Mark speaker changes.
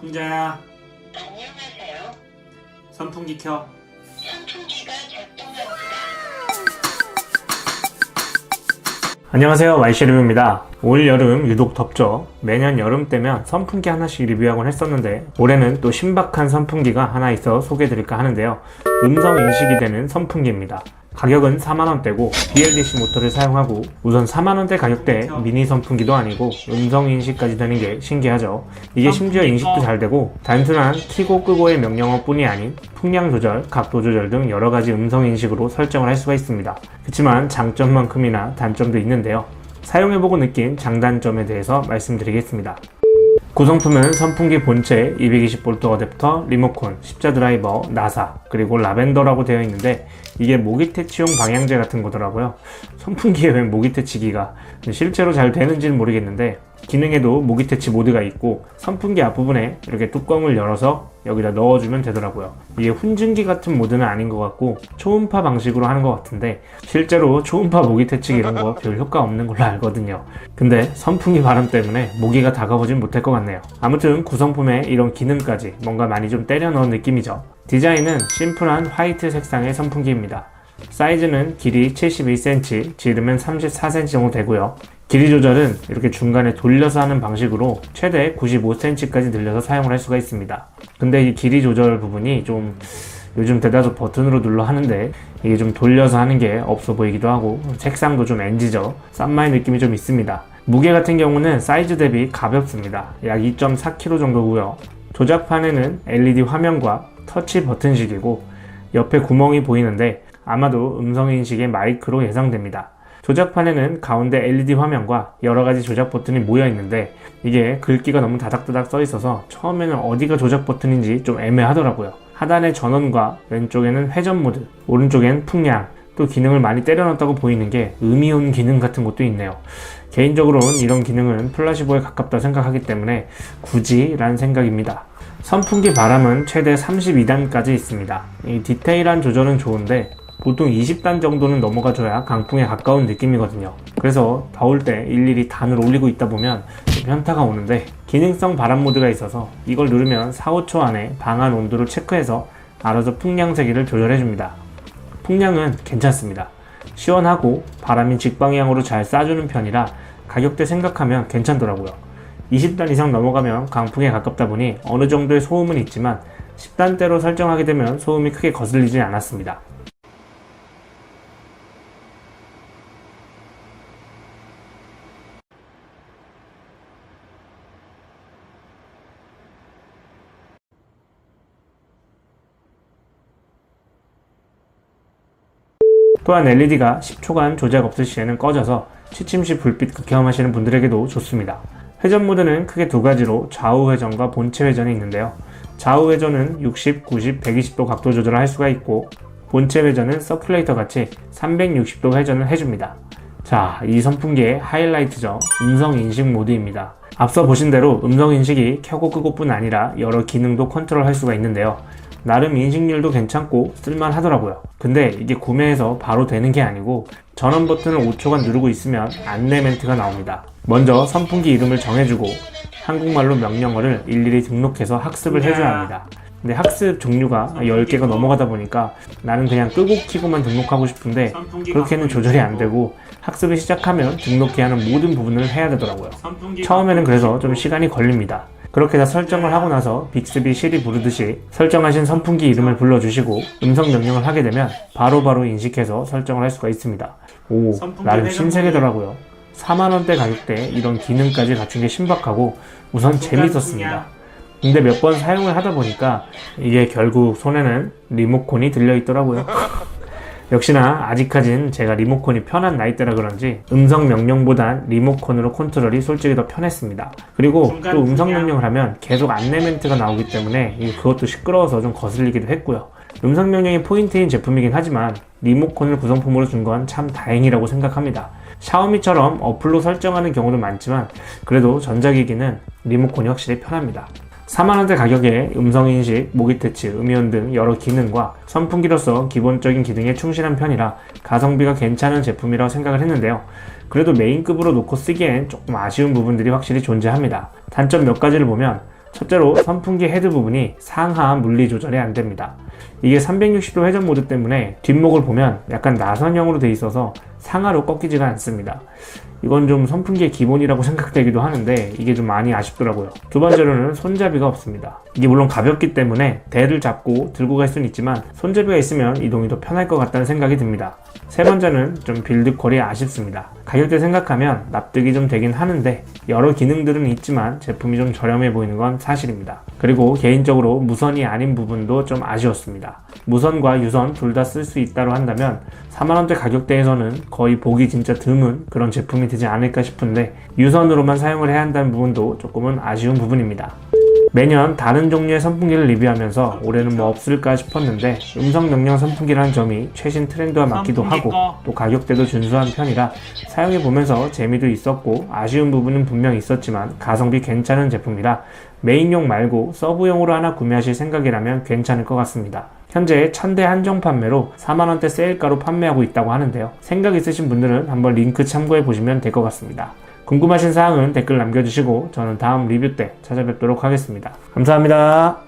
Speaker 1: 풍자야,
Speaker 2: 안녕하세요.
Speaker 1: 선풍기 켜.
Speaker 2: 선풍기가 작동합니다.
Speaker 1: 안녕하세요, YC 리뷰입니다. 올 여름 유독 덥죠. 매년 여름 때면 선풍기 하나씩 리뷰하곤 했었는데 올해는 또 신박한 선풍기가 하나 있어 소개해드릴까 하는데요. 음성 인식이 되는 선풍기입니다. 가격은 4만원대고 BLDC 모터를 사용하고 우선 4만원대 가격대 미니 선풍기도 아니고 음성 인식까지 되는 게 신기하죠. 이게 심지어 인식도 잘 되고 단순한 켜고 끄고의 명령어 뿐이 아닌 풍량 조절, 각도 조절 등 여러가지 음성 인식으로 설정을 할 수가 있습니다. 그렇지만 장점만큼이나 단점도 있는데요. 사용해보고 느낀 장단점에 대해서 말씀드리겠습니다. 구성품은 선풍기 본체, 220V 어댑터, 리모컨, 십자 드라이버, 나사, 그리고 라벤더라고 되어 있는데 이게 모기 퇴치용 방향제 같은 거더라고요. 선풍기에 왜 모기 퇴치기가 실제로 잘 되는지는 모르겠는데 기능에도 모기 퇴치 모드가 있고 선풍기 앞부분에 이렇게 뚜껑을 열어서 여기다 넣어주면 되더라고요. 이게 훈증기 같은 모드는 아닌 것 같고 초음파 방식으로 하는 것 같은데 실제로 초음파 모기 퇴치기 이런 거 별 효과 없는 걸로 알거든요. 근데 선풍기 바람 때문에 모기가 다가오진 못할 것 같네요. 아무튼 구성품에 이런 기능까지 뭔가 많이 좀 때려 넣은 느낌이죠. 디자인은 심플한 화이트 색상의 선풍기입니다. 사이즈는 길이 71cm, 지름은 34cm 정도 되고요. 길이 조절은 이렇게 중간에 돌려서 하는 방식으로 최대 95cm까지 늘려서 사용을 할 수가 있습니다. 근데 이 길이 조절 부분이 좀 요즘 대다수 버튼으로 눌러 하는데 이게 좀 돌려서 하는 게 없어 보이기도 하고 색상도 좀 NG죠. 싼마이 느낌이 좀 있습니다. 무게 같은 경우는 사이즈 대비 가볍습니다. 약 2.4kg 정도고요. 조작판에는 LED 화면과 터치 버튼식이고 옆에 구멍이 보이는데 아마도 음성인식의 마이크로 예상됩니다. 조작판에는 가운데 LED 화면과 여러가지 조작 버튼이 모여 있는데 이게 글귀가 너무 다닥다닥 써 있어서 처음에는 어디가 조작 버튼인지 좀 애매하더라고요. 하단에 전원과 왼쪽에는 회전 모드, 오른쪽엔 풍량, 또 기능을 많이 때려 넣었다고 보이는 게 음이온 기능 같은 것도 있네요. 개인적으로는 이런 기능은 플라시보에 가깝다 생각하기 때문에 굳이 라는 생각입니다. 선풍기 바람은 최대 32단까지 있습니다. 이 디테일한 조절은 좋은데 보통 20단 정도는 넘어가줘야 강풍에 가까운 느낌이거든요. 그래서 더울 때 일일이 단을 올리고 있다 보면 좀 현타가 오는데 기능성 바람 모드가 있어서 이걸 누르면 4-5초 안에 방 안 온도를 체크해서 알아서 풍량 세기를 조절해줍니다. 풍량은 괜찮습니다. 시원하고 바람이 직방향으로 잘 쏴주는 편이라 가격대 생각하면 괜찮더라고요. 20단 이상 넘어가면 강풍에 가깝다 보니 어느 정도의 소음은 있지만 10단대로 설정하게 되면 소음이 크게 거슬리지 않았습니다. 또한 LED가 10초간 조작 없을 시에는 꺼져서 취침 시 불빛 극혐하시는 분들에게도 좋습니다. 회전 모드는 크게 두 가지로 좌우 회전과 본체 회전이 있는데요. 좌우 회전은 60, 90, 120도 각도 조절을 할 수가 있고 본체 회전은 서큘레이터 같이 360도 회전을 해줍니다. 자, 이 선풍기의 하이라이트죠. 음성 인식 모드입니다. 앞서 보신 대로 음성 인식이 켜고 끄고 뿐 아니라 여러 기능도 컨트롤 할 수가 있는데요. 나름 인식률도 괜찮고 쓸만 하더라고요. 근데 이게 구매해서 바로 되는 게 아니고 전원 버튼을 5초간 누르고 있으면 안내 멘트가 나옵니다. 먼저 선풍기 이름을 정해주고 한국말로 명령어를 일일이 등록해서 학습을 해줘야 합니다. 근데 학습 종류가 10개가 넘어가다 보니까 나는 그냥 끄고 키고만 등록하고 싶은데 그렇게는 조절이 안 되고 학습을 시작하면 등록해야 하는 모든 부분을 해야 되더라고요. 처음에는 그래서 좀 시간이 걸립니다. 그렇게 다 설정을 하고 나서 빅스비 시리 부르듯이 설정하신 선풍기 이름을 불러주시고 음성 명령을 하게 되면 바로바로 인식해서 설정을 할 수가 있습니다. 오, 나름 신세계더라고요. 4만원대 가격대에 이런 기능까지 갖춘 게 신박하고 우선 재밌었습니다. 근데 몇 번 사용을 하다 보니까 이게 결국 손에는 리모컨이 들려있더라고요. 역시나 아직까진 제가 리모컨이 편한 나이대라 그런지 음성 명령보단 리모컨으로 컨트롤이 솔직히 더 편했습니다. 그리고 또 음성 명령을 하면 계속 안내 멘트가 나오기 때문에 그것도 시끄러워서 좀 거슬리기도 했고요. 음성 명령이 포인트인 제품이긴 하지만 리모컨을 구성품으로 준 건 참 다행이라고 생각합니다. 샤오미처럼 어플로 설정하는 경우도 많지만 그래도 전자기기는 리모컨이 확실히 편합니다. 4만원대 가격에 음성인식, 모기퇴치, 음이온 등 여러 기능과 선풍기로서 기본적인 기능에 충실한 편이라 가성비가 괜찮은 제품이라고 생각을 했는데요. 그래도 메인급으로 놓고 쓰기엔 조금 아쉬운 부분들이 확실히 존재합니다. 단점 몇 가지를 보면 첫째로 선풍기 헤드 부분이 상하 물리 조절이 안 됩니다. 이게 360도 회전 모드 때문에 뒷목을 보면 약간 나선형으로 돼 있어서 상하로 꺾이지가 않습니다. 이건 좀 선풍기의 기본이라고 생각되기도 하는데 이게 좀 많이 아쉽더라고요. 두 번째로는 손잡이가 없습니다. 이게 물론 가볍기 때문에 대를 잡고 들고 갈 수는 있지만 손잡이가 있으면 이동이 더 편할 것 같다는 생각이 듭니다. 세 번째는 좀 빌드퀄이 아쉽습니다. 가격대 생각하면 납득이 좀 되긴 하는데 여러 기능들은 있지만 제품이 좀 저렴해 보이는 건 사실입니다. 그리고 개인적으로 무선이 아닌 부분도 좀 아쉬웠습니다. 무선과 유선 둘 다 쓸 수 있다고 한다면 4만원대 가격대에서는 거의 보기 진짜 드문 그런 제품이 되지 않을까 싶은데 유선으로만 사용을 해야 한다는 부분도 조금은 아쉬운 부분입니다. 매년 다른 종류의 선풍기를 리뷰하면서 올해는 뭐 없을까 싶었는데 음성 명령 선풍기라는 점이 최신 트렌드와 맞기도 하고 또 가격대도 준수한 편이라 사용해보면서 재미도 있었고 아쉬운 부분은 분명히 있었지만 가성비 괜찮은 제품이라 메인용 말고 서브용으로 하나 구매하실 생각이라면 괜찮을 것 같습니다. 현재 1000대 한정 판매로 4만원대 세일가로 판매하고 있다고 하는데요. 생각 있으신 분들은 한번 링크 참고해 보시면 될 것 같습니다. 궁금하신 사항은 댓글 남겨주시고 저는 다음 리뷰 때 찾아뵙도록 하겠습니다. 감사합니다.